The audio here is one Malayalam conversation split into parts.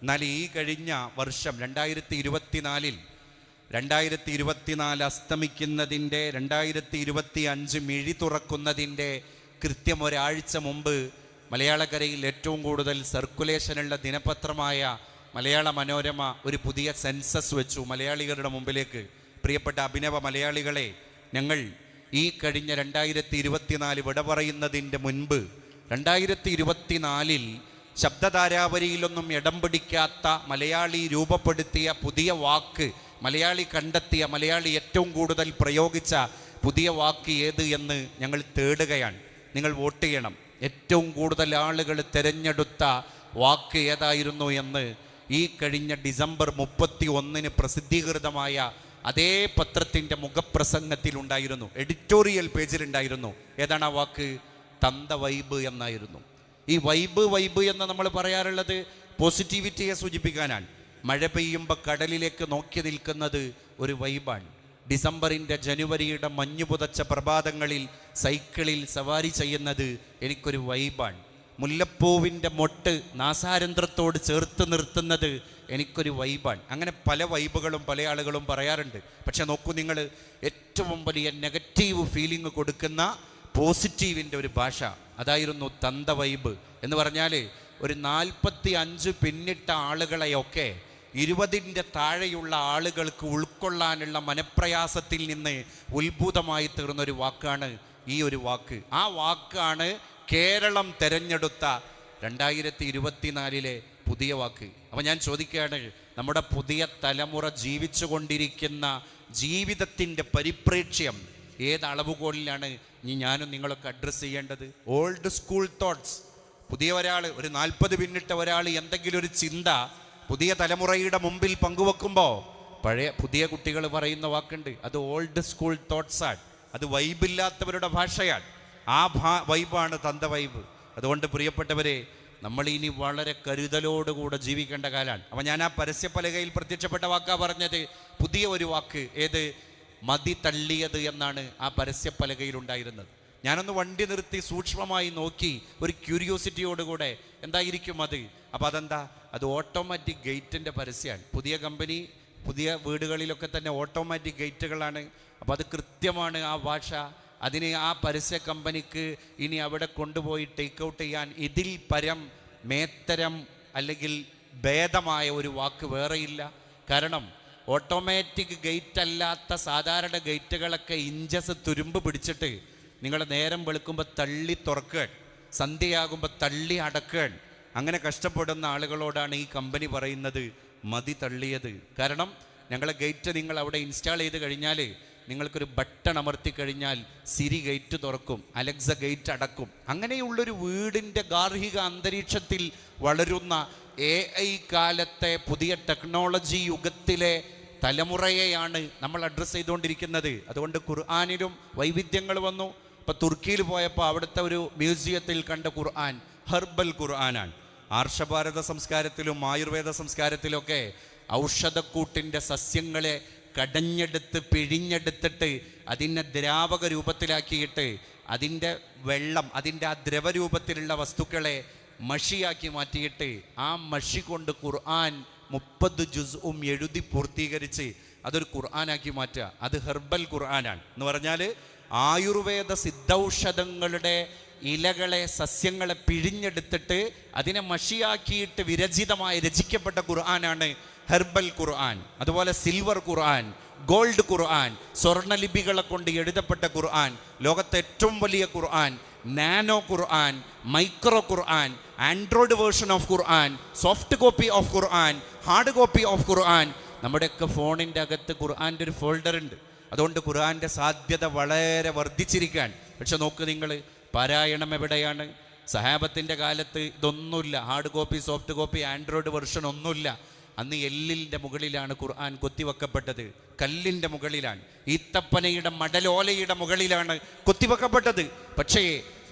എന്നാൽ ഈ കഴിഞ്ഞ വർഷം 2024 അസ്തമിക്കുന്നതിൻ്റെ 2025 മിഴി തുറക്കുന്നതിൻ്റെ കൃത്യം ഒരാഴ്ച മുമ്പ് മലയാളക്കരയിൽ ഏറ്റവും കൂടുതൽ സർക്കുലേഷനുള്ള ദിനപത്രമായ മലയാള മനോരമ ഒരു പുതിയ സെൻസസ് വെച്ചു മലയാളികളുടെ മുമ്പിലേക്ക്. പ്രിയപ്പെട്ട അഭിനവ മലയാളികളെ, ഞങ്ങൾ ഈ കഴിഞ്ഞ 2024 വിട പറയുന്നതിൻ്റെ മുൻപ് 2024 ശബ്ദധാരാവലിയിലൊന്നും ഇടം പിടിക്കാത്ത മലയാളി രൂപപ്പെടുത്തിയ പുതിയ വാക്ക്, മലയാളി കണ്ടെത്തിയ, മലയാളി ഏറ്റവും കൂടുതൽ പ്രയോഗിച്ച പുതിയ വാക്ക് ഏത് എന്ന് ഞങ്ങൾ തേടുകയാണ്. നിങ്ങൾ വോട്ട് ചെയ്യണം. ഏറ്റവും കൂടുതൽ ആളുകൾ തിരഞ്ഞെടുത്ത വാക്ക് ഏതായിരുന്നു എന്ന് ഈ കഴിഞ്ഞ ഡിസംബർ 31 പ്രസിദ്ധീകൃതമായ അതേ പത്രത്തിൻ്റെ മുഖപ്രസംഗത്തിലുണ്ടായിരുന്നു, എഡിറ്റോറിയൽ പേജിലുണ്ടായിരുന്നു. ഏതാണ് ആ വാക്ക്? തന്ത വൈബ് എന്നായിരുന്നു. ഈ വൈബ് എന്ന് നമ്മൾ പറയാറുള്ളത് പോസിറ്റിവിറ്റിയെ സൂചിപ്പിക്കാനാണ്. മഴ പെയ്യുമ്പോൾ കടലിലേക്ക് നോക്കി നിൽക്കുന്നത് ഒരു വൈബാണ്. ഡിസംബറിൻ്റെ ജനുവരിയുടെ മഞ്ഞു പുതച്ച പ്രഭാതങ്ങളിൽ സൈക്കിളിൽ സവാരി ചെയ്യുന്നത് എനിക്കൊരു വൈബാണ്. മുല്ലപ്പൂവിൻ്റെ മൊട്ട് നാസാരന്ധ്രത്തോട് ചേർത്ത് നിർത്തുന്നത് എനിക്കൊരു വൈബാണ്. അങ്ങനെ പല വൈബുകളും പല ആളുകളും പറയാറുണ്ട്. പക്ഷെ നോക്കൂ നിങ്ങൾ, ഏറ്റവും വലിയ നെഗറ്റീവ് ഫീലിംഗ് കൊടുക്കുന്ന പോസിറ്റീവിൻ്റെ ഒരു ഭാഷ അതായിരുന്നു തന്ത വൈബ് എന്ന് പറഞ്ഞാൽ ഒരു 45 പിന്നിട്ട ആളുകളെയൊക്കെ 20ൻ്റെ താഴെയുള്ള ആളുകൾക്ക് ഉൾക്കൊള്ളാനുള്ള മനപ്രയാസത്തിൽ നിന്ന് ഉത്ഭൂതമായി തീർന്നൊരു വാക്കാണ് ഈ ഒരു വാക്ക്. ആ വാക്കാണ് കേരളം തെരഞ്ഞെടുത്ത 2024 പുതിയ വാക്ക്. അപ്പം ഞാൻ ചോദിക്കുകയാണ്, നമ്മുടെ പുതിയ തലമുറ ജീവിച്ചു കൊണ്ടിരിക്കുന്ന ജീവിതത്തിൻ്റെ പരിപ്രേക്ഷ്യം ഏത് അളവുകോലിലാണ് ഞാനും നിങ്ങളൊക്കെ അഡ്രസ്സ് ചെയ്യേണ്ടത്? Old school thoughts. പുതിയ ഒരാൾ, ഒരു 40 പിന്നിട്ട ഒരാൾ എന്തെങ്കിലും ഒരു ചിന്ത പുതിയ തലമുറയുടെ മുമ്പിൽ പങ്കുവെക്കുമ്പോൾ പുതിയ കുട്ടികൾ പറയുന്ന വാക്കുണ്ട്, അത് ഓൾഡ് സ്കൂൾ തോട്ട്സാണ്. അത് വൈബില്ലാത്തവരുടെ ഭാഷയാണ്. ആ വൈബാണ് തന്ത വൈബ്. അതുകൊണ്ട് പ്രിയപ്പെട്ടവരെ, നമ്മൾ ഇനി വളരെ കരുതലോടുകൂടെ ജീവിക്കേണ്ട കാലമാണ്. അപ്പം ഞാൻ ആ പരസ്യപ്പലകയിൽ പ്രത്യക്ഷപ്പെട്ട വാക്കാ പറഞ്ഞത്, പുതിയ ഒരു വാക്ക്. ഏത്? മതി തള്ളിയത് എന്നാണ് ആ പരസ്യപ്പലകയിൽ ഉണ്ടായിരുന്നത്. ഞാനൊന്ന് വണ്ടി നിർത്തി സൂക്ഷ്മമായി നോക്കി, ഒരു ക്യൂരിയോസിറ്റിയോടുകൂടെ എന്തായിരിക്കും അത്. അപ്പോൾ അതെന്താ? അത് ഓട്ടോമാറ്റിക് ഗേറ്റിൻ്റെ പരസ്യമാണ്. പുതിയ കമ്പനി, പുതിയ വീടുകളിലൊക്കെ തന്നെ ഓട്ടോമാറ്റിക് ഗേറ്റുകളാണ്. അപ്പോൾ അത് കൃത്യമാണ് ആ ഭാഷ. അതിന് ആ പരസ്യ കമ്പനിക്ക് ഇനി അവിടെ കൊണ്ടുപോയി ടേക്ക് ഔട്ട് ചെയ്യാൻ ഇതിൽ പരം മേത്തരം അല്ലെങ്കിൽ ഭേദമായ ഒരു വാക്ക് വേറെയില്ല. കാരണം ഓട്ടോമാറ്റിക് ഗേറ്റ് അല്ലാത്ത സാധാരണ ഗേറ്റുകളൊക്കെ ഇഞ്ചസ് തുരുമ്പ് പിടിച്ചിട്ട് നിങ്ങൾ നേരം വെളുക്കുമ്പോൾ തള്ളി തുറക്കാൻ, സന്ധ്യയാകുമ്പോൾ തള്ളി അടക്കാൻ, അങ്ങനെ കഷ്ടപ്പെടുന്ന ആളുകളോടാണ് ഈ കമ്പനി പറയുന്നത് മതി തള്ളിയത്. കാരണം ഞങ്ങളെ ഗേറ്റ് നിങ്ങൾ അവിടെ ഇൻസ്റ്റാൾ ചെയ്ത് കഴിഞ്ഞാൽ നിങ്ങൾക്കൊരു ബട്ടൺ അമർത്തി കഴിഞ്ഞാൽ സിരി ഗേറ്റ് തുറക്കും, അലക്സ ഗേറ്റ് അടക്കും. അങ്ങനെയുള്ളൊരു വീടിൻ്റെ ഗാർഹിക അന്തരീക്ഷത്തിൽ വളരുന്ന AI കാലത്തെ പുതിയ ടെക്നോളജി യുഗത്തിലെ തലമുറയെയാണ് നമ്മൾ അഡ്രസ്സ് ചെയ്തുകൊണ്ടിരിക്കുന്നത്. അതുകൊണ്ട് ഖുർആനിലും വൈവിധ്യങ്ങൾ വന്നു. ഇപ്പോൾ തുർക്കിയിൽ പോയപ്പോൾ അവിടുത്തെ ഒരു മ്യൂസിയത്തിൽ കണ്ട ഖുർആൻ ഹെർബൽ ഖുർആനാണ്. ആർഷഭാരത സംസ്കാരത്തിലും ആയുർവേദ സംസ്കാരത്തിലൊക്കെ ഔഷധക്കൂട്ടിൻ്റെ സസ്യങ്ങളെ കടഞ്ഞെടുത്ത് പിഴിഞ്ഞെടുത്തിട്ട് അതിനെ ദ്രാവക രൂപത്തിലാക്കിയിട്ട് അതിൻ്റെ വെള്ളം, അതിൻ്റെ ആ ദ്രവരൂപത്തിലുള്ള വസ്തുക്കളെ മഷിയാക്കി മാറ്റിയിട്ട് ആ മഷി കൊണ്ട് ഖുർആൻ 30 ജുസ്ഉം എഴുതി പൂർത്തീകരിച്ച് അതൊരു ഖുർആനാക്കി മാറ്റുക. അത് ഹെർബൽ ഖുർആനാണ്. എന്ന് പറഞ്ഞാൽ ആയുർവേദ സിദ്ധൌഷധങ്ങളുടെ ഇലകളെ, സസ്യങ്ങളെ പിഴിഞ്ഞെടുത്തിട്ട് അതിനെ മഷിയാക്കിയിട്ട് വിരചിതമായി രചിക്കപ്പെട്ട ഖുർആനാണ് ഹെർബൽ ഖുർആൻ. അതുപോലെ സിൽവർ ഖുർആൻ, ഗോൾഡ് ഖുർആൻ, സ്വർണ്ണലിപികളെ കൊണ്ട് എഴുതപ്പെട്ട ഖുർആൻ, ലോകത്തെ ഏറ്റവും വലിയ Quran, nano Quran, micro Quran, Android version of Quran, soft copy of Quran, hard copy of Quran. നമ്മുടെയൊക്കെ ഫോണിൻ്റെ അകത്ത് ഖുർആൻ്റെ ഒരു ഫോൾഡർ ഉണ്ട്. അതുകൊണ്ട് ഖുർആൻ്റെ സാധ്യത വളരെ വർദ്ധിച്ചിരിക്കാൻ. പക്ഷെ നോക്ക് നിങ്ങൾ, പാരായണം എവിടെയാണ്? സഹാബത്തിൻ്റെ കാലത്ത് ഇതൊന്നുമില്ല. Hard copy, soft copy, Android version ഒന്നുമില്ല. അന്ന് എല്ലിൻ്റെ മുകളിലാണ് ഖുർആൻ കൊത്തിവെക്കപ്പെട്ടത്, കല്ലിൻ്റെ മുകളിലാണ്, ഈത്തപ്പനയുടെ മടലോലയുടെ മുകളിലാണ് കൊത്തിവെക്കപ്പെട്ടത്. പക്ഷേ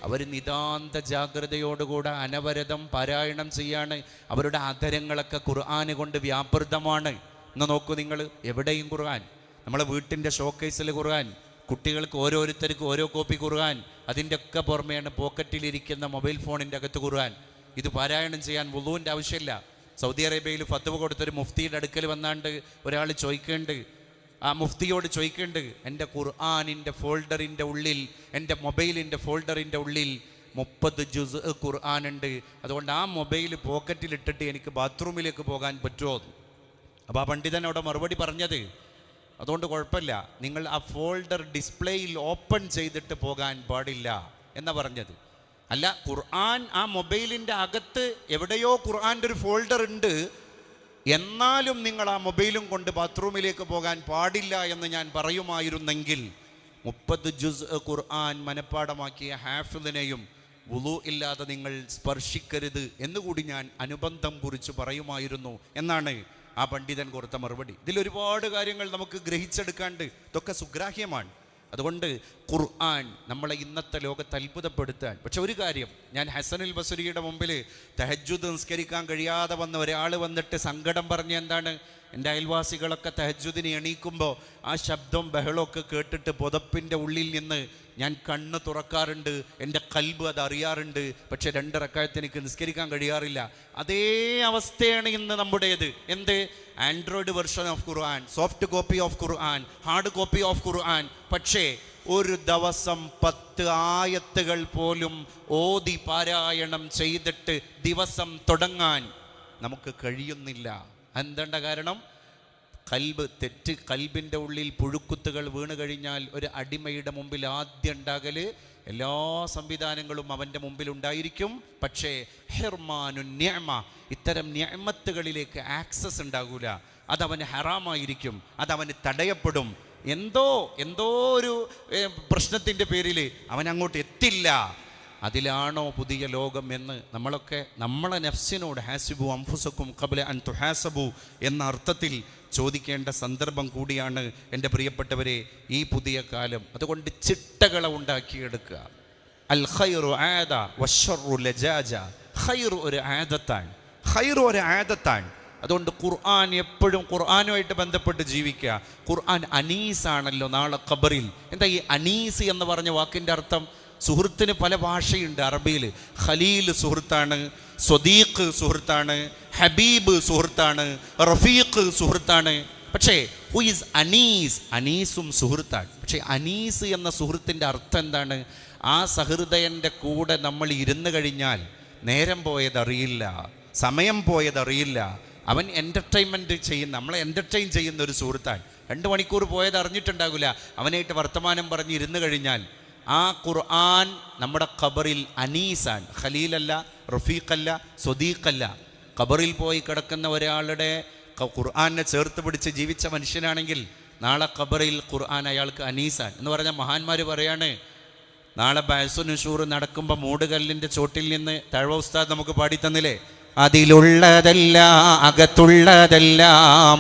അവർ നിതാന്ത ജാഗ്രതയോടുകൂടെ അനവരതം പാരായണം ചെയ്യാണ്. അവരുടെ അധരങ്ങളൊക്കെ ഖുർആന് കൊണ്ട് വ്യാപൃതമാണ്. എന്ന് നോക്കൂ നിങ്ങൾ, എവിടെയും ഖുർആൻ. നമ്മളെ വീട്ടിൻ്റെ ഷോക്കേസിൽ ഖുർആൻ, കുട്ടികൾക്ക് ഓരോരുത്തർക്കും ഓരോ കോപ്പി ഖുർആൻ, അതിൻ്റെ ഒക്കെ പുറമെയാണ് പോക്കറ്റിലിരിക്കുന്ന മൊബൈൽ ഫോണിൻ്റെ അകത്ത് ഖുർആൻ. ഇത് പാരായണം ചെയ്യാൻ വുളൂവിൻ്റെ ആവശ്യമില്ല. സൗദി അറേബ്യയിൽ ഫത്വ കൊടുത്തൊരു മുഫ്തിയുടെ അടുക്കൽ വന്നാണ്ട് ഒരാൾ ചോദിക്കേണ്ട, ആ മുഫ്തിയോട് ചോദിക്കേണ്ട, എൻ്റെ ഖുർആനിൻ്റെ ഫോൾഡറിൻ്റെ ഉള്ളിൽ, എൻ്റെ മൊബൈലിൻ്റെ ഫോൾഡറിൻ്റെ ഉള്ളിൽ 30 ജുസ് ഖുർആനുണ്ട്, അതുകൊണ്ട് ആ മൊബൈൽ പോക്കറ്റിലിട്ടിട്ട് എനിക്ക് ബാത്റൂമിലേക്ക് പോകാൻ പറ്റുമോ? അപ്പോൾ ആ പണ്ഡിതൻ അവിടെ മറുപടി പറഞ്ഞത്, അതുകൊണ്ട് കുഴപ്പമില്ല, നിങ്ങൾ ആ ഫോൾഡർ ഡിസ്പ്ലേയിൽ ഓപ്പൺ ചെയ്തിട്ട് പോകാൻ പാടില്ല എന്നാണ് പറഞ്ഞത്. അല്ല, ഖുർആൻ ആ മൊബൈലിൻ്റെ അകത്ത് എവിടെയോ ഖുർആൻ്റെ ഒരു ഫോൾഡർ ഉണ്ട്, എന്നാലും നിങ്ങൾ ആ മൊബൈലും കൊണ്ട് ബാത്റൂമിലേക്ക് പോകാൻ പാടില്ല എന്ന് ഞാൻ പറയുമായിരുന്നെങ്കിൽ 30 ജുസ് ഖുർആൻ മനഃപ്പാടമാക്കിയ ഹാഫിളിനെയും വുളു ഇല്ലാതെ നിങ്ങൾ സ്പർശിക്കരുത് എന്നുകൂടി ഞാൻ അനുബന്ധം കുറിച്ച് പറയുമായിരുന്നു എന്നാണ് ആ പണ്ഡിതൻ കൊടുത്ത മറുപടി. ഇതിലൊരുപാട് കാര്യങ്ങൾ നമുക്ക് ഗ്രഹിച്ചെടുക്കാണ്ട്, ഇതൊക്കെ സുഗ്രാഹ്യമാണ്. അതുകൊണ്ട് ഖുർആൻ നമ്മളെ ഇന്നത്തെ ലോകത്ത് അത്ഭുതപ്പെടുത്താൻ. പക്ഷെ ഒരു കാര്യം, ഞാൻ ഹസനുൽ ബസ്രിയുടെ മുമ്പിൽ തഹജ്ജുദ് നിസ്കരിക്കാൻ കഴിയാതെ വന്ന ഒരാൾ വന്നിട്ട് സങ്കടം പറഞ്ഞ എന്താണ്, എൻ്റെ അയൽവാസികളൊക്കെ തഹജ്ജുദിന് എണീക്കുമ്പോൾ ആ ശബ്ദവും ബഹളമൊക്കെ കേട്ടിട്ട് പുതപ്പിൻ്റെ ഉള്ളിൽ നിന്ന് ഞാൻ കണ്ണ് തുറക്കാറുണ്ട്, എൻ്റെ കൽബ് അത് അറിയാറുണ്ട്, പക്ഷെ 2 റക്അത്ത് എനിക്ക് നിസ്കരിക്കാൻ കഴിയാറില്ല. അതേ അവസ്ഥയാണ് ഇന്ന് നമ്മുടേത്. എന്ത്? Android version of Quran, soft copy of Quran, hard copy of Quran. പക്ഷേ ഒരു ദിവസം 10 ആയത്തുകൾ പോലും ഓതി പാരായണം ചെയ്തിട്ട് ദിവസം തുടങ്ങാൻ നമുക്ക് കഴിയുന്നില്ല. എന്തുണ്ട കാരണം? കൽബ് തെറ്റ്. കൽബിൻ്റെ ഉള്ളിൽ പുഴുക്കുത്തുകൾ വീണ് കഴിഞ്ഞാൽ ഒരു അടിമയുടെ മുമ്പിൽ ആദ്യം ഉണ്ടാകല് എല്ലാ സംവിധാനങ്ങളും അവൻ്റെ മുമ്പിൽ ഉണ്ടായിരിക്കും, പക്ഷേ ഹിർമാനു നിഅമ, ഇത്തരം നിഅമത്തുകളിലേക്ക് ആക്സസ് ഉണ്ടാകൂല. അതവന് ഹറാമായിരിക്കും, അതവന് തടയപ്പെടും. എന്തോ ഒരു പ്രശ്നത്തിൻ്റെ പേരിൽ അവൻ അങ്ങോട്ട് എത്തില്ല. അതിലാണോ പുതിയ ലോകം എന്ന് നമ്മളൊക്കെ നമ്മളെ നഫ്സിനോട് ഹാസിബു അംഫുസക്കും ഖബ്ല അൻ തുഹാസബു എന്ന അർത്ഥത്തിൽ ചോദിക്കേണ്ട സന്ദർഭം കൂടിയാണ് എൻ്റെ പ്രിയപ്പെട്ടവരെ ഈ പുതിയ കാലം. അതുകൊണ്ട് ചിട്ടകളെ ഉണ്ടാക്കിയെടുക്കുക. അൽ ഖൈറു ആദ വശർറു ലജാജ. ഖൈർ ഒരു ആദത്താണ്, ഖൈർ ഒരു ആദത്താണ്. അതുകൊണ്ട് ഖുർആൻ എപ്പോഴും ഖുർആനുമായിട്ട് ബന്ധപ്പെട്ട് ജീവിക്കുക. ഖുർആൻ അനീസാണല്ലോ നാളെ ഖബറിൽ. എന്താ ഈ അനീസ് എന്ന് പറഞ്ഞ വാക്കിൻ്റെ അർത്ഥം? സുഹൃത്തിന് പല ഭാഷയുണ്ട് അറബിയിൽ. ഖലീൽ സുഹൃത്താണ്, സ്വദീഖ് സുഹൃത്താണ്, ഹബീബ് സുഹൃത്താണ്, റഫീഖ് സുഹൃത്താണ്. പക്ഷേ ഹു ഈസ് അനീസ്? അനീസും സുഹൃത്താണ്. പക്ഷേ അനീസ് എന്ന സുഹൃത്തിൻ്റെ അർത്ഥം എന്താണ്? ആ സഹൃദയൻ്റെ കൂടെ നമ്മൾ ഇരുന്ന് കഴിഞ്ഞാൽ നേരം പോയതറിയില്ല, സമയം പോയതറിയില്ല. അവൻ എൻ്റർടൈൻമെൻറ്റ് ചെയ്യുന്ന, നമ്മളെ എൻ്റർടൈൻ ചെയ്യുന്ന ഒരു സുഹൃത്താണ്. 2 മണിക്കൂർ പോയത് അറിഞ്ഞിട്ടുണ്ടാകില്ല. അവനായിട്ട് വർത്തമാനം പറഞ്ഞ് ഇരുന്ന് കഴിഞ്ഞാൽ ആ ഖുർആൻ നമ്മുടെ ഖബറിൽ അനീസാണ്. ഖലീലല്ല, റഫീഖല്ല, സ്വദീഖല്ല. ഖബറിൽ പോയി കിടക്കുന്ന ഒരാളുടെ ഖുർആനെ ചേർത്ത് പിടിച്ച് ജീവിച്ച മനുഷ്യനാണെങ്കിൽ നാളെ ഖബറിൽ ഖുർആൻ അയാൾക്ക് അനീസാണ് എന്ന് പറഞ്ഞാൽ മഹാന്മാർ പറയാണ്, നാളെ ബഅ്സു നുശൂർ നടക്കുമ്പോൾ മൂടുകല്ലിൻ്റെ ചോട്ടിൽ നിന്ന് തഴവ ഉസ്താദ് നമുക്ക് പാടിത്തന്നില്ലേ, അതിലുള്ളതെല്ലാം അകത്തുള്ളതെല്ലാം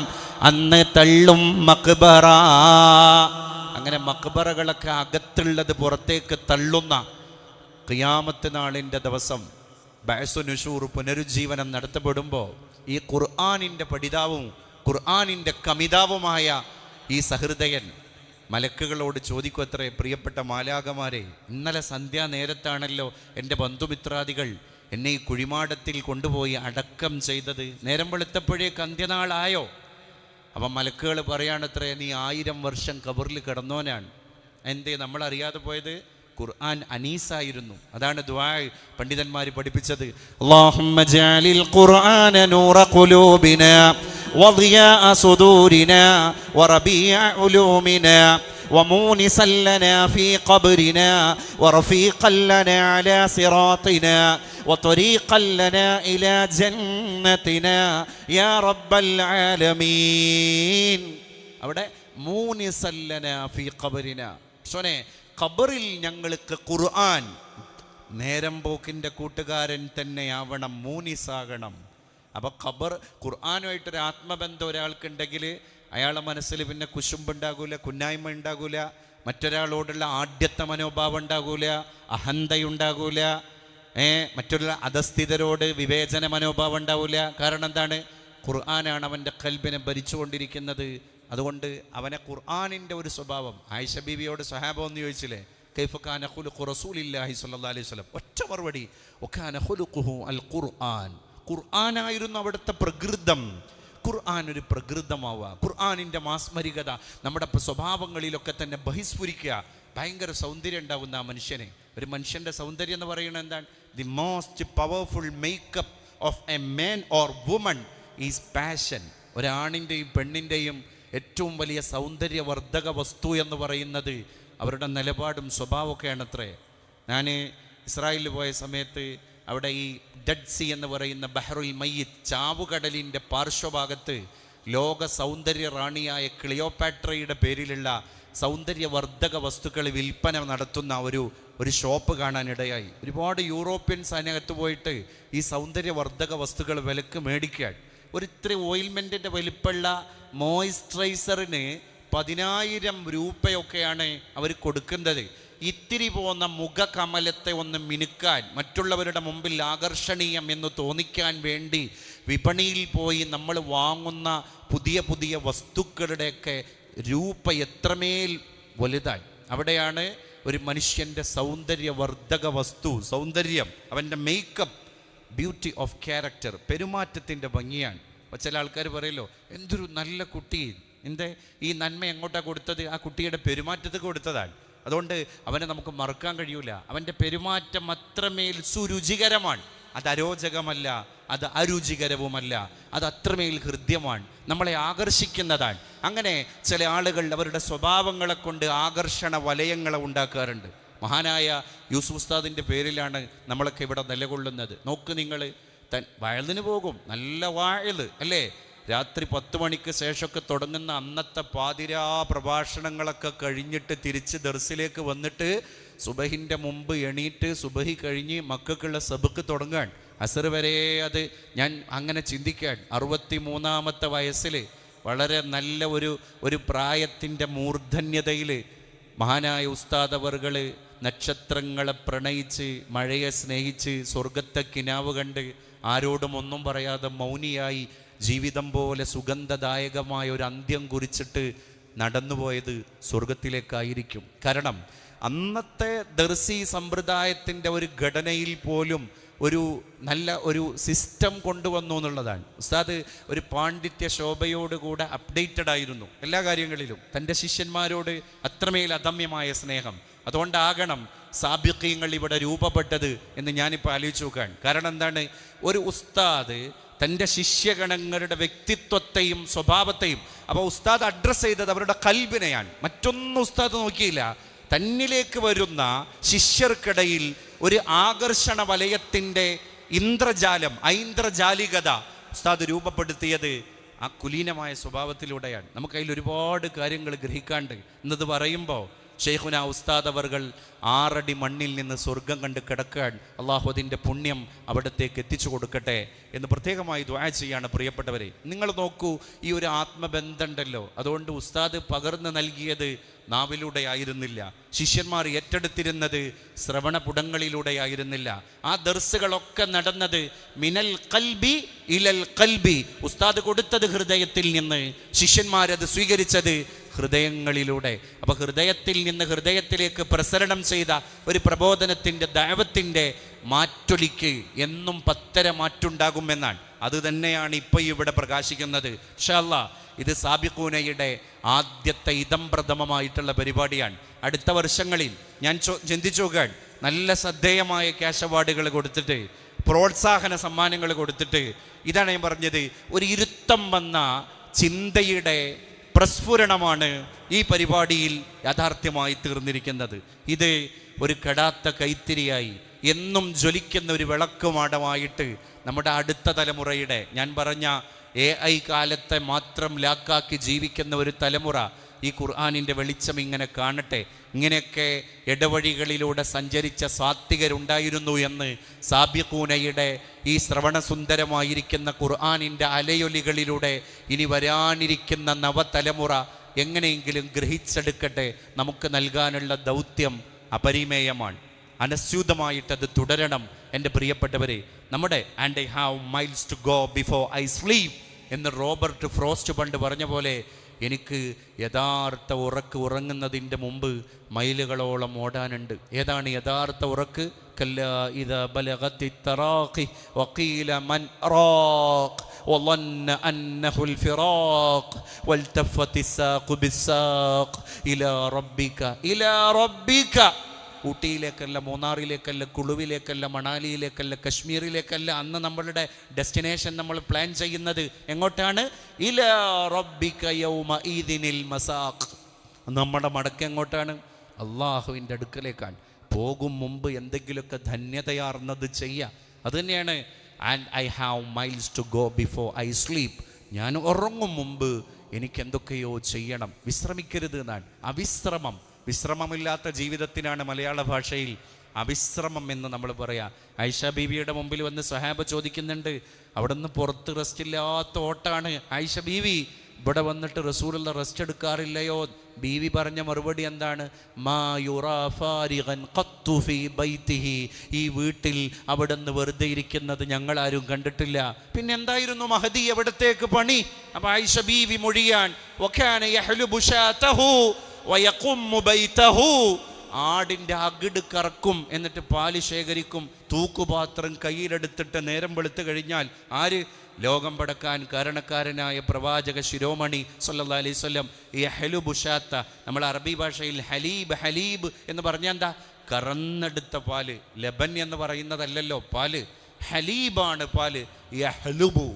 അന്ന് തള്ളും മക്ബറ. അങ്ങനെ മക്ബറകളൊക്കെ അകത്തുള്ളത് പുറത്തേക്ക് തള്ളുന്ന ഖിയാമത്ത് നാളിൻ്റെ ദിവസം ബഅ്സു നുശൂർ പുനരുജ്ജീവനം നടത്തപ്പെടുമ്പോൾ ഈ ഖുർആനിൻ്റെ പഠിതാവും ഖുർആനിൻ്റെ കമിതാവുമായ ഈ സഹൃദയൻ മലക്കുകളോട് ചോദിക്കുമത്രേ, പ്രിയപ്പെട്ട മാലാഖമാരെ, ഇന്നലെ സന്ധ്യാനേരത്താണല്ലോ എൻ്റെ ബന്ധുമിത്രാദികൾ എന്നെ ഈ കുഴിമാടത്തിൽ കൊണ്ടുപോയി അടക്കം ചെയ്തത്. നേരം വെളുത്തപ്പോഴേക്ക് അന്ത്യനാളായോ? അപ്പം മലക്കുകൾ പറയാണത്രേ, നീ 1000 വർഷം ഖബറിൽ കിടന്നോനാണ്. എന്തേ നമ്മളറിയാതെ പോയത്? ഖുർആൻ അനീസായിരുന്നു. അതാണ് ദുആ പണ്ഡിതന്മാർ പഠിപ്പിച്ചത്. അല്ലാഹുമ്മ ജഅലിൽ ഖുർആന നൂറ ഖുലൂബിനാ വദിയാഅ സുദൂരിനാ വറബീഅ ഉലൂമിനാ ومونسا لنا في قبرنا ورفيقا لنا على صراطنا وطريقا لنا إلى جنتنا يا رب العالمين. അവിടെ മൂനിസൻ ലനാ ഫീ ഖബറിനാ. സോനെ ഖബറിൽ ഞങ്ങൾക്ക് ഖുർആൻ നേരം പോക്കിൻ്റെ കൂട്ടുകാരൻ തന്നെയാവണം, മൂനിസാകണം. അപ്പോൾ ഖുർആനുമായിട്ടൊരു ആത്മബന്ധം ഒരാൾക്കുണ്ടെങ്കിൽ അയാളുടെ മനസ്സിൽ പിന്നെ കുശുമ്പുണ്ടാകൂല, കുന്നായ്മ ഉണ്ടാകൂല, മറ്റൊരാളോടുള്ള ആഢ്യത്ത മനോഭാവം ഉണ്ടാകൂല, അഹന്തയുണ്ടാകൂല, മറ്റുള്ള അധസ്ഥിതരോട് വിവേചന മനോഭാവം ഉണ്ടാവില്ല. കാരണം എന്താണ്? ഖുർആനാണ് അവൻ്റെ ഖൽബിനെ ഭരിച്ചുകൊണ്ടിരിക്കുന്നത്. അതുകൊണ്ട് അവനെ ഖുർആനിൻ്റെ ഒരു സ്വഭാവം. ആയിഷ ബീവിയോട് സ്വഹാബ എന്ന് ചോദിച്ചില്ലേ, കൈഫ കാന ഖുലുഖു റസൂലില്ലാഹി സ്വല്ലല്ലാഹി അലൈഹി വസല്ലം? ഒറ്റ മറുപടി, വകാന ഖുലുഖുഹു അൽ ഖുർആൻ. ഖുർആനായിരുന്നു അവിടുത്തെ പ്രകൃതം. ഖുർആൻ ഒരു പ്രകൃതമാവുക, ഖുർആനിൻ്റെ മാസ്മരികത നമ്മുടെ സ്വഭാവങ്ങളിലൊക്കെ തന്നെ ബഹിസ്ഫുരിക്കുക. ഭയങ്കര സൗന്ദര്യം ഉണ്ടാവുന്ന ആ മനുഷ്യനെ. ഒരു മനുഷ്യൻ്റെ സൗന്ദര്യം എന്ന് പറയുന്നത് എന്താണ്? The most powerful makeup of a man or woman is passion. ഒരാണിൻ്റെയും പെണ്ണിൻ്റെയും ഏറ്റവും വലിയ സൗന്ദര്യവർദ്ധക വസ്തു എന്ന് പറയുന്നത് അവരുടെ നിലപാടും സ്വഭാവമൊക്കെയാണത്രേ. ഞാൻ ഇസ്രായേലിൽ പോയ സമയത്ത് അവിടെ ഈ ഡെഡ് സീ എന്ന് പറയുന്ന ബഹ്റുൽ മയ്യിത്ത്, ചാവുകടലിൻ്റെ പാർശ്വഭാഗത്ത് ലോക സൗന്ദര്യ റാണിയായ ക്ലിയോപാട്രയുടെ പേരിലുള്ള സൗന്ദര്യവർദ്ധക വസ്തുക്കൾ വിൽപ്പന നടത്തുന്ന ഒരു ഷോപ്പ് കാണാനിടയായി. ഒരുപാട് യൂറോപ്യൻസ് അതിനകത്ത് പോയിട്ട് ഈ സൗന്ദര്യവർദ്ധക വസ്തുക്കൾ വിലക്ക് മേടിക്കാൻ. ഒരു ഇത്തിരി ഓയിൽമെൻറ്റിൻ്റെ വലിപ്പമുള്ള മോയ്സ്ചറൈസറിന് 10,000 രൂപയൊക്കെയാണ് അവർ കൊടുക്കുന്നത്. ഇത്തിരി പോകുന്ന മുഖകമലത്തെ ഒന്ന് മിനുക്കാൻ, മറ്റുള്ളവരുടെ മുമ്പിൽ ആകർഷണീയം എന്ന് തോന്നിക്കാൻ വേണ്ടി വിപണിയിൽ പോയി നമ്മൾ വാങ്ങുന്ന പുതിയ പുതിയ വസ്തുക്കളുടെയൊക്കെ രൂപ എത്രമേൽ വലുതാണ്. അവിടെയാണ് ഒരു മനുഷ്യൻ്റെ സൗന്ദര്യവർദ്ധക വസ്തു, സൗന്ദര്യം, അവൻ്റെ മേക്കപ്പ്, ബ്യൂട്ടി ഓഫ് ക്യാരക്ടർ, പെരുമാറ്റത്തിൻ്റെ ഭംഗിയാണ്. അപ്പോൾ ചില ആൾക്കാർ പറയല്ലോ, എന്തൊരു നല്ല കുട്ടി, എൻ്റെ ഈ നന്മ എങ്ങോട്ടാണ് കൊടുത്തത്? ആ കുട്ടിയുടെ പെരുമാറ്റത്തിൽ കൊടുത്തതാണ്. അതുകൊണ്ട് അവനെ നമുക്ക് മറക്കാൻ കഴിയൂല. അവൻ്റെ പെരുമാറ്റം അത്രമേൽ സുരുചികരമാണ്. അത് അരോചകമല്ല, അത് അരുചികരവുമല്ല, അത് അത്രമേൽ ഹൃദ്യമാണ്, നമ്മളെ ആകർഷിക്കുന്നതാണ്. അങ്ങനെ ചില ആളുകൾ അവരുടെ സ്വഭാവങ്ങളെ കൊണ്ട് ആകർഷണ വലയങ്ങളെ ഉണ്ടാക്കാറുണ്ട്. മഹാനായ യൂസുഫ് ഉസ്താദിൻ്റെ പേരിലാണ് നമ്മളൊക്കെ ഇവിടെ നിലകൊള്ളുന്നത്. നോക്ക് നിങ്ങൾ, വയലിന് പോകും, നല്ല വാഴല് അല്ലേ, രാത്രി 10 മണിക്ക് ശേഷമൊക്കെ തുടങ്ങുന്ന അന്നത്തെ പാതിരാ പ്രഭാഷണങ്ങളൊക്കെ കഴിഞ്ഞിട്ട് തിരിച്ച് ദർസിലേക്ക് വന്നിട്ട് സുബഹിൻ്റെ മുമ്പ് എണീറ്റ് സുബഹി കഴിഞ്ഞ് മക്കൾക്കുള്ള സബക്ക് തുടങ്ങാൻ. അസർ വരെ അത് ഞാൻ അങ്ങനെ ചിന്തിക്കാൻ. 63-ാമത്തെ വയസ്സിൽ വളരെ നല്ല ഒരു പ്രായത്തിൻ്റെ മൂർധന്യതയിൽ മഹാനായ ഉസ്താദ് അവർകൾ നക്ഷത്രങ്ങളെ പ്രണയിച്ച്, മഴയെ സ്നേഹിച്ച്, സ്വർഗത്തെ കിനാവ് കണ്ട്, ആരോടും ഒന്നും പറയാതെ മൗനിയായി ജീവിതം പോലെ സുഗന്ധദായകമായ ഒരു അന്ത്യം കുറിച്ചിട്ട് നടന്നുപോയത് സ്വർഗത്തിലേക്കായിരിക്കും. കാരണം അന്നത്തെ ദർസി സമ്പ്രദായത്തിൻ്റെ ഒരു ഘടനയിൽ പോലും ഒരു നല്ല ഒരു സിസ്റ്റം കൊണ്ടുവന്നു എന്നുള്ളതാണ്. ഉസ്താദ് ഒരു പാണ്ഡിത്യ ശോഭയോടുകൂടെ അപ്ഡേറ്റഡ് ആയിരുന്നു എല്ലാ കാര്യങ്ങളിലും. തൻ്റെ ശിഷ്യന്മാരോട് അത്രമേൽ അദമ്യമായ സ്നേഹം. അതുകൊണ്ടാകണം സാബിഖീങ്ങൾ ഇവിടെ രൂപപ്പെട്ടത് എന്ന് ഞാനിപ്പോൾ ആലോചിച്ച് നോക്കാൻ. കാരണം എന്താണ്? ഒരു ഉസ്താദ് തൻ്റെ ശിഷ്യഗണങ്ങളുടെ വ്യക്തിത്വത്തെയും സ്വഭാവത്തെയും, അപ്പോൾ ഉസ്താദ് അഡ്രസ്സ് ചെയ്തത് അവരുടെ കൽബിനെയാണ്. മറ്റൊന്നും ഉസ്താദ് നോക്കിയില്ല. തന്നിലേക്ക് വരുന്ന ശിഷ്യർക്കിടയിൽ ഒരു ആകർഷണ വലയത്തിൻ്റെ ഇന്ദ്രജാലം, ഐന്ദ്രജാലികത ഉസ്താദ് രൂപപ്പെടുത്തിയത് ആ കുലീനമായ സ്വഭാവത്തിലൂടെയാണ്. നമുക്കതിൽ ഒരുപാട് കാര്യങ്ങൾ ഗ്രഹിക്കാണ്ട്. എന്നത് പറയുമ്പോൾ ഷെയ്ഖുന ഉസ്താദ് അവർകൾ 6 അടി മണ്ണിൽ നിന്ന് സ്വർഗം കണ്ട് കിടക്കാൻ. അള്ളാഹു അതിൻ്റെ പുണ്യം അവിടത്തേക്ക് എത്തിച്ചു കൊടുക്കട്ടെ എന്ന് പ്രത്യേകമായി ദുആ ചെയ്യാണ്. പ്രിയപ്പെട്ടവരെ, നിങ്ങൾ നോക്കൂ, ഈ ഒരു ആത്മബന്ധമുണ്ടല്ലോ, അതുകൊണ്ട് ഉസ്താദ് പകർന്നു നൽകിയത് നാവിലൂടെ ആയിരുന്നില്ല, ശിഷ്യന്മാർ ഏറ്റെടുത്തിരുന്നത് ശ്രവണപുടങ്ങളിലൂടെ ആയിരുന്നില്ല. ആ ദർസുകളൊക്കെ നടന്നത് മിനൽ ഖൽബി ഇലൽ ഖൽബി. ഉസ്താദ് കൊടുത്തത് ഹൃദയത്തിൽ നിന്ന്, ശിഷ്യന്മാരത് സ്വീകരിച്ചത് ഹൃദയങ്ങളിലൂടെ. അപ്പോൾ ഹൃദയത്തിൽ നിന്ന് ഹൃദയത്തിലേക്ക് പ്രസരണം ചെയ്ത ഒരു പ്രബോധനത്തിൻ്റെ, ദഅവത്തിൻ്റെ മാറ്റൊലിക്ക് എന്നും 10 മാറ്റുണ്ടാകുമെന്നാണ്. അത് തന്നെയാണ് ഇപ്പോൾ ഇവിടെ പ്രകാശിക്കുന്നത്. ഇൻഷാ അല്ലാഹ് ഇത് സാബിഖൂനയുടെ ആദ്യത്തെ ഇദംപ്രഥമമായിട്ടുള്ള പരിപാടിയാണ്. അടുത്ത വർഷങ്ങളിൽ ഞാൻ ചിന്തിച്ചു നോക്കാൻ, നല്ല ശ്രദ്ധേയമായ ക്യാഷ് അവാർഡുകൾ കൊടുത്തിട്ട്, പ്രോത്സാഹന സമ്മാനങ്ങൾ കൊടുത്തിട്ട്, ഇതാണ് ഞാൻ പറഞ്ഞത്, ഒരു ഇരുത്തം വന്ന ചിന്തയുടെ പ്രസ്ഫുരണമാണ് ഈ പരിപാടിയിൽ യാഥാർത്ഥ്യമായി തീർന്നിരിക്കുന്നത്. ഇത് ഒരു കെടാത്ത കൈത്തിരിയായി എന്നും ജ്വലിക്കുന്ന ഒരു വിളക്കുമാടമായിട്ട് നമ്മുടെ അടുത്ത തലമുറയുടെ, ഞാൻ പറഞ്ഞ AI കാലത്തെ മാത്രം ലാക്കാക്കി ജീവിക്കുന്ന ഒരു തലമുറ ഈ ഖുർആനിൻ്റെ വെളിച്ചം ഇങ്ങനെ കാണട്ടെ. ഇങ്ങനെയൊക്കെ ഇടവഴികളിലൂടെ സഞ്ചരിച്ച സാത്വികരുണ്ടായിരുന്നു എന്ന് സാബിഖൂനയുടെ ഈ ശ്രവണസുന്ദരമായിരിക്കുന്ന ഖുർആനിൻ്റെ അലയൊലികളിലൂടെ ഇനി വരാനിരിക്കുന്ന നവതലമുറ എങ്ങനെയെങ്കിലും ഗ്രഹിച്ചെടുക്കട്ടെ. നമുക്ക് നൽകാനുള്ള ദൗത്യം അപരിമേയമാണ്. അനസ്യൂതമായിട്ടത് തുടരണം എൻ്റെ പ്രിയപ്പെട്ടവരെ. നമ്മുടെ and I have miles to go before I sleep എന്ന് റോബർട്ട് ഫ്രോസ്റ്റ് പണ്ട് പറഞ്ഞ പോലെ എനിക്ക് യഥാർത്ഥ ഉറങ്ങുന്നതിൻ്റെ മുമ്പ് മൈലുകളോളം ഓടാനുണ്ട്. ഏതാണ് യഥാർത്ഥ ഉറക്ക്? കല്ലാ ഇദാ ബലഗത്തി തറാഖി വഖീല മൻ റാഖ് വളന്ന അന്നഹുൽ ഫിറാഖ് വൽതഫത്തി സാഖു ബിസ്സാഖ് ഇലാ റബ്ബിക. ഊട്ടിയിലേക്കല്ല, മൂന്നാറിലേക്കല്ല, കുളുവിലേക്കല്ല, മണാലിയിലേക്കല്ല, കശ്മീരിലേക്കല്ല. അന്ന് നമ്മളുടെ ഡെസ്റ്റിനേഷൻ നമ്മൾ പ്ലാൻ ചെയ്യുന്നത് എങ്ങോട്ടാണ്? ഇലാ റബ്ബിക യൗമഇദിനിൽ മസാഖ്. നമ്മുടെ മടക്കം എങ്ങോട്ടാണ്? അള്ളാഹുവിൻ്റെ അടുക്കലേക്കാണ്. പോകും മുമ്പ് എന്തെങ്കിലുമൊക്കെ ധന്യതയാർന്നത് ചെയ്യുക. അതുതന്നെയാണ് and I have miles to go before I sleep. ഞാൻ ഉറങ്ങും മുമ്പ് എനിക്ക് എന്തൊക്കെയോ ചെയ്യണം. വിശ്രമിക്കരുത് എന്നാണ്. അവിശ്രമം, വിശ്രമമില്ലാത്ത ജീവിതത്തിനാണ് മലയാള ഭാഷയിൽ അവിശ്രമം എന്ന് നമ്മൾ പറയാം. ആയിഷ ബീവിയുടെ മുമ്പിൽ വന്ന് സ്വഹാബ ചോദിക്കുന്നുണ്ട്, അവിടെ നിന്ന് പുറത്ത് റെസ്റ്റില്ലാത്ത ഓട്ടാണ്. ആയിഷ ബീവി, ഇവിടെ വന്നിട്ട് റസൂലുള്ള റെസ്റ്റ് എടുക്കാറില്ലയോ? ബീവി പറഞ്ഞ മറുപടി എന്താണ്? മാ യുറാ ഫാരിഗൻ ഖത്തു ഫീ ബൈതിഹി. ഈ വീട്ടിൽ അവിടെ നിന്ന് വെറുതെ ഇരിക്കുന്നത് ഞങ്ങളാരും കണ്ടിട്ടില്ല. പിന്നെ എന്തായിരുന്നു മഹദി എവിടത്തേക്ക് പണി? അപ്പോൾ ആയിഷ ബീവി മൊഴിയാൻ, വകാന യഹ്ലുബു ശാതഹു വയഖുമ്മു ബൈതഹു. ആടിൻ്റെ അകിട് കറക്കും, എന്നിട്ട് പാല് ശേഖരിക്കും. തൂക്കുപാത്രം കയ്യിലെടുത്തിട്ട് നേരം വെളുത്ത് കഴിഞ്ഞാൽ ആര്? ലോകം പടക്കാൻ കാരണക്കാരനായ പ്രവാചക ശിരോമണി സല്ലല്ലാഹു അലൈഹി വസല്ലം യഹ്ലുബു ശാത്ത. നമ്മൾ അറബി ഭാഷയിൽ ഹലീബ് എന്ന് പറഞ്ഞാൽ എന്താ? കറന്നെടുത്ത പാല്. ലബൻ എന്ന് പറയുന്നതല്ലല്ലോ പാല്, ഹലീബാണ് പാല്. യഹ്ലുബു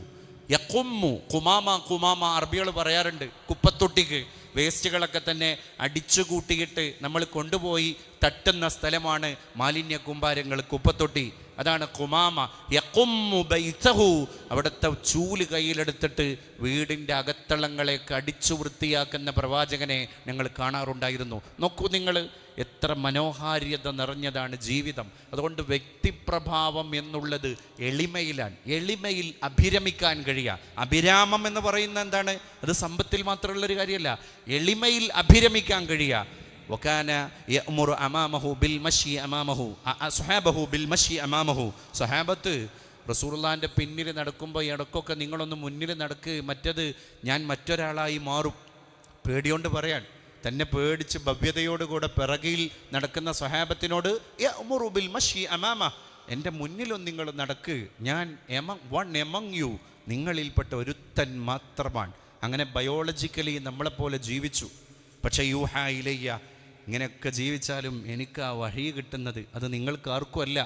യഖുമ്മു. കുമാമ അറബികൾ പറയാറുണ്ട്. കുപ്പത്തൊട്ടിക്ക് വേസ്റ്റുകളൊക്കെ തന്നെ അടിച്ചു കൂട്ടിയിട്ട് നമ്മൾ കൊണ്ടുപോയി തട്ടുന്ന സ്ഥലമാണ് മാലിന്യ കൂമ്പാരങ്ങൾ, കുപ്പത്തൊട്ടി. അതാണ് കുമാമ. യഖുമ്മു ബൈതഹു. അവിടുത്തെ ചൂല് കയ്യിലെടുത്തിട്ട് വീടിൻ്റെ അകത്തളങ്ങളെയൊക്കെ അടിച്ചു വൃത്തിയാക്കുന്ന പ്രവാചകനെ ഞങ്ങൾ കാണാറുണ്ടായിരുന്നു. നോക്കൂ നിങ്ങൾ, എത്ര മനോഹാരിത നിറഞ്ഞതാണ് ജീവിതം. അതുകൊണ്ട് വ്യക്തിപ്രഭാവം എന്നുള്ളത് എളിമയിലാണ്. എളിമയിൽ അഭിരമിക്കാൻ കഴിയുക. അഭിരാമം എന്ന് പറയുന്നത് എന്താണ്? അത് സമ്പത്തിൽ മാത്രമുള്ളൊരു കാര്യമല്ല. എളിമയിൽ അഭിരമിക്കാൻ കഴിയുക. വകാന യഅ്മുറു അമാമഹു ബിൽ മശി അമാമഹു സ്വഹാബഹു ബിൽ മശി അമാമഹു. സ്വഹാബത്ത് റസൂലുള്ളാഹിൻ്റെ പിന്നിൽ നടക്കുമ്പോൾ ഇടക്കൊക്കെ നിങ്ങളൊന്ന് മുന്നിൽ നടക്ക്, മറ്റത് ഞാൻ മറ്റൊരാളായി മാറും. പേടിയോണ്ട് പറയാൻ, തന്നെ പേടിച്ച് ഭവ്യതയോടുകൂടെ പിറകിൽ നടക്കുന്ന സ്വഹാബത്തിനോട് യഅ്മുറു ബിൽ മശി അമാമ, എൻ്റെ മുന്നിലൊന്ന് നിങ്ങൾ നടക്ക്, ഞാൻ വൺ എമംഗ് യു, നിങ്ങളിൽപ്പെട്ട ഒരുത്തൻ മാത്രമാണ്. അങ്ങനെ ബയോളജിക്കലി നമ്മളെപ്പോലെ ജീവിച്ചു. പക്ഷേ യൂഹാ ഇലയ്യ, ഇങ്ങനെയൊക്കെ ജീവിച്ചാലും എനിക്ക് ആ വഹി കിട്ടുന്നത് അത് നിങ്ങൾക്ക് ആർക്കും അല്ല,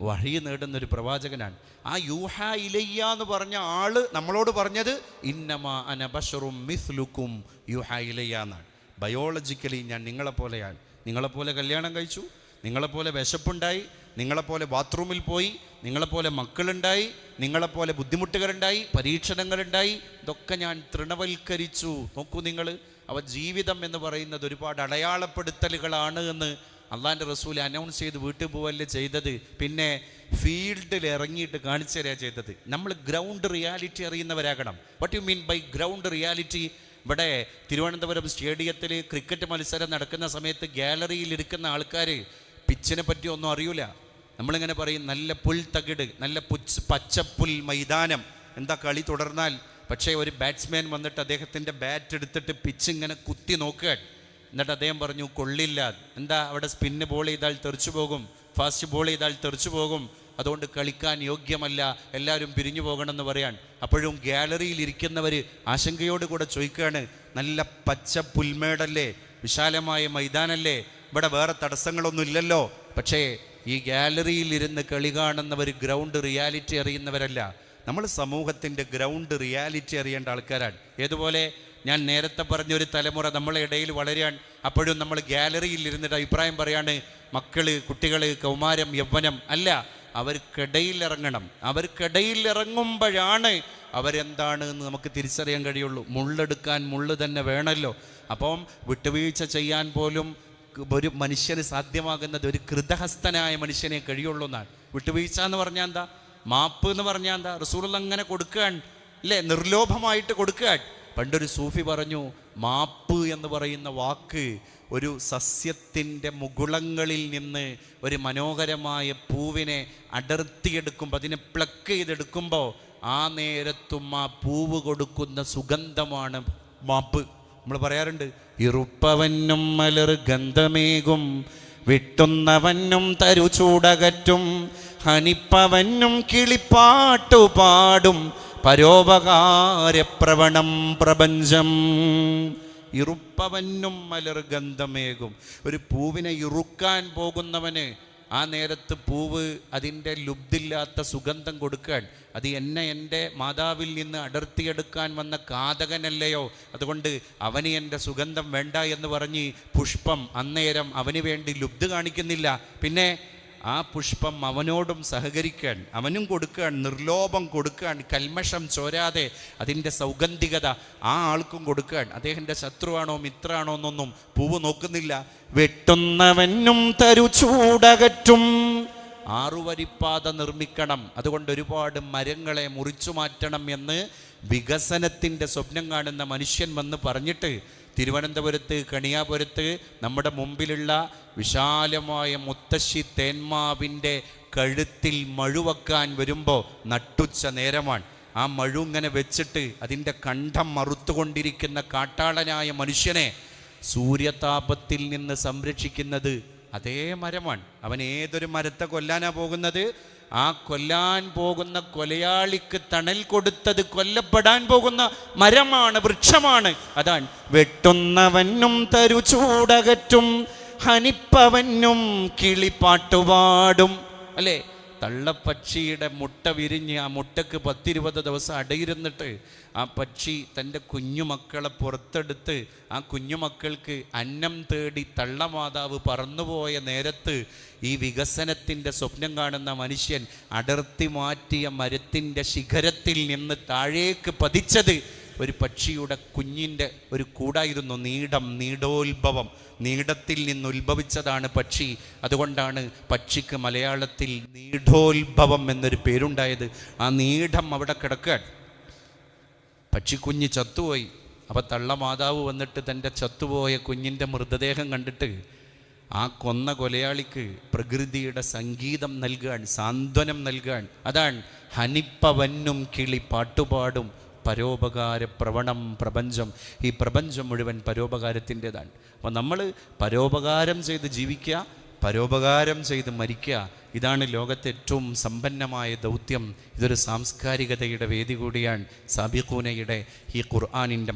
വഹി നേടുന്നൊരു പ്രവാചകനാണ്. ആ യൂഹാ ഇലയ്യ എന്ന് പറഞ്ഞ ആള് നമ്മളോട് പറഞ്ഞത് ഇന്നമാ അന ബശറും മിസ്ലുക്കും യൂഹാ ഇലയ്യ എന്നാണ്. ബയോളജിക്കലി ഞാൻ നിങ്ങളെപ്പോലെയാണ്. നിങ്ങളെപ്പോലെ കല്യാണം കഴിച്ചു, നിങ്ങളെപ്പോലെ വിശപ്പുണ്ടായി, നിങ്ങളെപ്പോലെ ബാത്റൂമിൽ പോയി, നിങ്ങളെപ്പോലെ മക്കളുണ്ടായി, നിങ്ങളെപ്പോലെ ബുദ്ധിമുട്ടുകളുണ്ടായി, പരീക്ഷണങ്ങളുണ്ടായി. ഇതൊക്കെ ഞാൻ തൃണവൽക്കരിച്ചു. നോക്കൂ നിങ്ങൾ, അവ ജീവിതം എന്ന് പറയുന്നത് ഒരുപാട് അടയാളപ്പെടുത്തലുകളാണ് എന്ന് അള്ളാഹിൻ്റെ റസൂൽ അനൗൺസ് ചെയ്ത് വീട്ടിൽ പോവല്ലേ ചെയ്തത്. പിന്നെ ഫീൽഡിൽ ഇറങ്ങിയിട്ട് കാണിച്ചു തരിക ചെയ്തത്. നമ്മൾ ഗ്രൗണ്ട് റിയാലിറ്റി അറിയുന്നവരാകണം. What you mean by ground reality? ഇവിടെ തിരുവനന്തപുരം സ്റ്റേഡിയത്തിൽ ക്രിക്കറ്റ് മത്സരം നടക്കുന്ന സമയത്ത് ഗാലറിയിൽ ഇരിക്കുന്ന ആൾക്കാർ പിച്ചിനെ പറ്റി ഒന്നും അറിയില്ല. നമ്മളിങ്ങനെ പറയും നല്ല പുൽത്തകിട്, നല്ല പച്ചപ്പുൽ മൈതാനം, എന്താ കളി തുടർന്നാൽ. പക്ഷേ ഒരു ബാറ്റ്സ്മാൻ വന്നിട്ട് അദ്ദേഹത്തിൻ്റെ ബാറ്റ് എടുത്തിട്ട് പിച്ച് ഇങ്ങനെ കുത്തി നോക്കുക. എന്നിട്ട് അദ്ദേഹം പറഞ്ഞു കൊള്ളില്ല. എന്താ? അവിടെ സ്പിന്ന് ബോൾ ചെയ്താൽ തെറിച്ചു പോകും, ഫാസ്റ്റ് ബോൾ ചെയ്താൽ തെറിച്ചു പോകും, അതുകൊണ്ട് കളിക്കാൻ യോഗ്യമല്ല, എല്ലാവരും പിരിഞ്ഞു പോകണമെന്ന് പറയാൻ. അപ്പോഴും ഗാലറിയിൽ ഇരിക്കുന്നവർ ആശങ്കയോടുകൂടെ ചോദിക്കുകയാണ്, നല്ല പച്ച പുൽമേടല്ലേ, വിശാലമായ മൈതാനല്ലേ, ഇവിടെ വേറെ തടസ്സങ്ങളൊന്നും ഇല്ലല്ലോ. പക്ഷേ ഈ ഗാലറിയിൽ ഇരുന്ന് കളി കാണുന്നവർ ഗ്രൗണ്ട് റിയാലിറ്റി അറിയുന്നവരല്ല. നമ്മൾ സമൂഹത്തിൻ്റെ ഗ്രൗണ്ട് റിയാലിറ്റി അറിയേണ്ട ആൾക്കാരാണ്. ഏതുപോലെ ഞാൻ നേരത്തെ പറഞ്ഞൊരു തലമുറ നമ്മളെ ഇടയിൽ വളരാൻ, അപ്പോഴും നമ്മൾ ഗാലറിയിൽ ഇരുന്നിട്ട് അഭിപ്രായം പറയാണ് മക്കൾ, കുട്ടികൾ, കൗമാരം, യൗവനം അല്ല, അവർക്കിടയിൽ ഇറങ്ങണം. അവർക്കിടയിൽ ഇറങ്ങുമ്പോഴാണ് അവരെന്താണ് എന്ന് നമുക്ക് തിരിച്ചറിയാൻ കഴിയുള്ളൂ. മുള്ളെടുക്കാൻ മുള്ള് തന്നെ വേണമല്ലോ. അപ്പം വിട്ടുവീഴ്ച ചെയ്യാൻ പോലും ഒരു മനുഷ്യന് സാധ്യമാകുന്നത് ഒരു കൃതഹസ്തനായ മനുഷ്യനെ കഴിയുള്ളൂ എന്നാണ്. വിട്ടുവീഴ്ച എന്ന് പറഞ്ഞാൽ എന്താ? മാപ്പ് എന്ന് പറഞ്ഞാൽ എന്താ? റസൂലുള്ളാഹി അങ്ങനെ കൊടുക്കാൻ അല്ലേ, നിർലോഭമായിട്ട് കൊടുക്കാൻ. പണ്ടൊരു സൂഫി പറഞ്ഞു, മാപ്പ് എന്ന് പറയുന്ന വാക്ക് ഒരു സസ്യത്തിൻ്റെ മുകുളങ്ങളിൽ നിന്ന് ഒരു മനോഹരമായ പൂവിനെ അടർത്തിയെടുക്കുമ്പോൾ, അതിനെ പ്ലക്ക് ചെയ്തെടുക്കുമ്പോൾ ആ നേരത്തും ആ പൂവ് കൊടുക്കുന്ന സുഗന്ധമാണ് മാപ്പ്. നമ്മൾ പറയാറുണ്ട്, ഇറുപ്പവനും മലർ ഗന്ധമേകും, വെട്ടുന്നവനും തരുചൂടകറ്റും, ഹനിപ്പവനും കിളിപ്പാട്ടുപാടും, പരോപകാരപ്രവണം പ്രപഞ്ചം. ഇറുപ്പവനും മലർ ഗന്ധമേകും. ഒരു പൂവിനെ ഇറുക്കാൻ പോകുന്നവന് ആ നേരത്ത് പൂവ് അതിൻ്റെ ലുബ്ധില്ലാത്ത സുഗന്ധം കൊടുക്കാൻ, അത് എൻ്റെ മാതാവിൽ നിന്ന് അടർത്തിയെടുക്കാൻ വന്ന കാതകനല്ലയോ, അതുകൊണ്ട് അവന് എൻ്റെ സുഗന്ധം വേണ്ട എന്ന് പറഞ്ഞ് പുഷ്പം അന്നേരം അവന് വേണ്ടി ലുബ്ധ് കാണിക്കുന്നില്ല. പിന്നെ ആ പുഷ്പം അവനോടും സഹകരിക്കാൻ, അവനും കൊടുക്കാൻ, നിർലോഭം കൊടുക്കാൻ, കൽമഷം ചോരാതെ അതിൻ്റെ സൗഗന്ധികത ആ ആൾക്കും കൊടുക്കാൻ. അദ്ദേഹത്തിൻ്റെ ശത്രുവാണോ മിത്രാണോ എന്നൊന്നും പൂവ് നോക്കുന്നില്ല. വെട്ടുന്നവനും തരുചൂടകറ്റും. 6 വരിപ്പാത നിർമ്മിക്കണം, അതുകൊണ്ട് ഒരുപാട് മരങ്ങളെ മുറിച്ചു മാറ്റണം എന്ന് വികസനത്തിൻ്റെ സ്വപ്നം കാണുന്ന മനുഷ്യൻ വന്ന് പറഞ്ഞിട്ട് തിരുവനന്തപുരത്ത് കണിയാപുരത്ത് നമ്മുടെ മുമ്പിലുള്ള വിശാലമായ മുത്തശ്ശി തേന്മാവിൻ്റെ കഴുത്തിൽ മഴുവക്കാൻ വരുമ്പോൾ നട്ടുച്ച നേരമാണ്. ആ മഴു ഇങ്ങനെ വെച്ചിട്ട് അതിൻ്റെ കണ്ഠം മറുത്തുകൊണ്ടിരിക്കുന്ന കാട്ടാളനായ മനുഷ്യനെ സൂര്യതാപത്തിൽ നിന്ന് സംരക്ഷിക്കുന്നത് അതേ മരമാണ്. അവൻ ഏതൊരു മരത്തെ കൊല്ലാനാ പോകുന്നത്? ആ കൊല്ലാൻ പോകുന്ന കൊലയാളിക്ക് തണൽ കൊടുത്തത് കൊല്ലപ്പെടാൻ പോകുന്ന മരമാണ്, വൃക്ഷമാണ്. അതാണ് വെട്ടുന്നവനും തരുചൂടകറ്റും, ഹനിപ്പവനും കിളിപ്പാട്ടുപാടും. അല്ലേ? തള്ളപ്പക്ഷിയുടെ മുട്ട വിരിഞ്ഞ് ആ മുട്ടക്ക് 10-20 ദിവസം അടയിരുന്നിട്ട് ആ പക്ഷി തൻ്റെ കുഞ്ഞുമക്കളെ പുറത്തെടുത്ത് ആ കുഞ്ഞുമക്കൾക്ക് അന്നം തേടി തള്ളമാതാവ് പറന്നുപോയ നേരത്ത് ഈ വികസനത്തിൻ്റെ സ്വപ്നം കാണുന്ന മനുഷ്യൻ അടർത്തി മാറ്റിയ മരത്തിൻ്റെ ശിഖരത്തിൽ നിന്ന് താഴേക്ക് പതിച്ചത് ഒരു പക്ഷിയുടെ കുഞ്ഞിൻ്റെ ഒരു കൂടായിരുന്നു. നീടോത്ഭവം, നീടത്തിൽ നിന്ന് ഉത്ഭവിച്ചതാണ് പക്ഷി. അതുകൊണ്ടാണ് പക്ഷിക്ക് മലയാളത്തിൽ നീടോത്ഭവം എന്നൊരു പേരുണ്ടായത്. ആ നീടം അവിടെ കിടക്കാൻ, പക്ഷിക്കുഞ്ഞ് ചത്തുപോയി. അപ്പോൾ തള്ളമാതാവ് വന്നിട്ട് തൻ്റെ ചത്തുപോയ കുഞ്ഞിൻ്റെ മൃതദേഹം കണ്ടിട്ട് ആ കൊന്ന കൊലയാളിക്ക് പ്രകൃതിയുടെ സംഗീതം നൽകാൻ, സാന്ത്വനം നൽകാൻ. അതാണ് ഹനിപ്പവനും കിളി പാട്ടുപാടും, പരോപകാര പ്രവണം പ്രപഞ്ചം. ഈ പ്രപഞ്ചം മുഴുവൻ പരോപകാരത്തിൻ്റെതാണ്. അപ്പോൾ നമ്മൾ പരോപകാരം ചെയ്ത് ജീവിക്കുക, പരോപകാരം ചെയ്ത് മരിക്കുക. ഇതാണ് ലോകത്തെ ഏറ്റവും സമ്പന്നമായ ദൗത്യം. ഇതൊരു സാംസ്കാരികതയുടെ വേദി കൂടിയാണ്. സാബിഖൂനയുടെ ഈ ഖുർആനിൻ്റെ